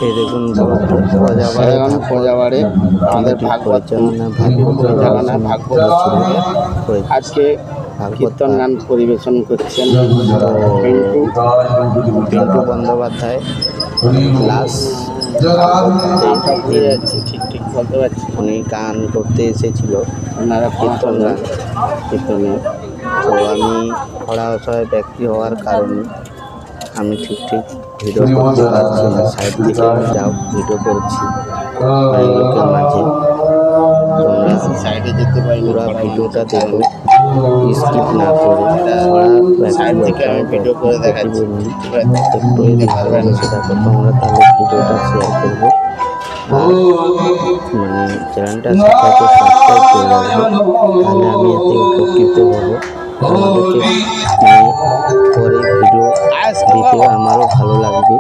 এই দেখুন প্রজাবাড়ে আমাদের আজকে কীর্তন গান পরিবেশন করছেন পিন্টু বন্দ্যোপাধ্যায়। ক্লাস ঠিক বলতে পারছি, উনি গান করতে এসেছিল, ওনারা কীর্তনে। তো আমি খরা অসহায় ব্যক্তি হওয়ার কারণে আমি ঠিক ভিডিও করতে পারছি না, সাইড থেকে যাও ভিডিও করছি অনেক লোকের মাঝে। তোমরা সাইডে যেতে পারি, পুরো ভিডিওটা দেখো, স্কিপ না করে। সাইড থেকে আমি ভিডিও করে দেখাচ্ছি, একটু যদি ভালো লাগে সেটা তোমরা তাহলে ভিডিওটা শেয়ার করবো, মানে চ্যানেলটা সাবস্ক্রাইব করে রাখবো, তাহলে আমি এতে উপকৃত হবো। আমাদেরকে পরে ভিডিও দিতে আমারও ভালো লাগবে,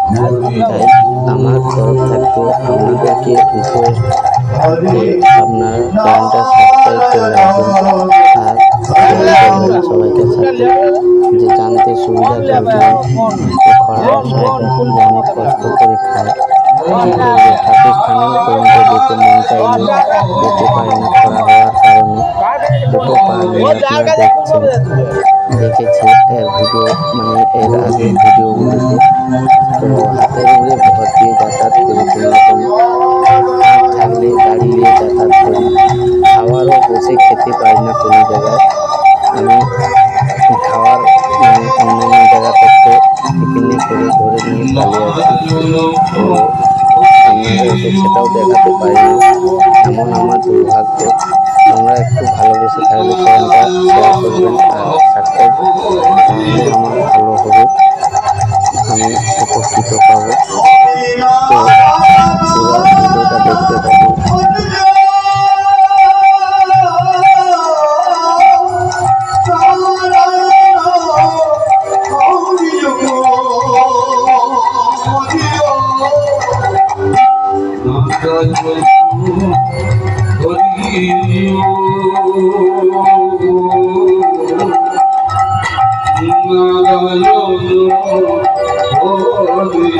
তাই আমার তরফ থাকতে আপনাদেরকে রিকোয়েস্ট যে আপনারা চ্যানেলটা সাবস্ক্রাইব করে রাখবেন আর সবাইকে সাথে যে জানতে সুবিধা করবেন। খরা অনেক কষ্ট করে খায়, ঠাকুর স্থানে পর্যন্ত যেতে মন চাইলে যেতে পারে না খরা হওয়ার কারণে। দুটো পা নিয়ে আপনারা দেখেছি এর ভিডিও, মানে এর আগের ভিডিওগুলিতে। তো হাতের উপরে ভর দিয়ে যাতায়াত করি, কোনোরকম থাকলে দাঁড়িয়ে যাতায়াত করি, খাওয়ারও বসে খেতে পারি না কোনো জায়গায়। আমি খাওয়ার মানে অন্যান্য জায়গা থেকে টিফিনে করে ধরে নিয়ে পালিয়ে আসি, তো আপনাদেরকে সেটাও দেখাতে পারি না, এমন আমার দুর্ভাগ্য। তোমরা একটু ভালোবেসে থাকলে চ্যানেলটা শেয়ার করবেন আর সাবস্ক্রাইব, তাহলে আমার ভালো হবে, আমি উপকৃত পাবো। তো পুরো ভিডিওটা দেখতে থাকুন। নারায়ণ হরি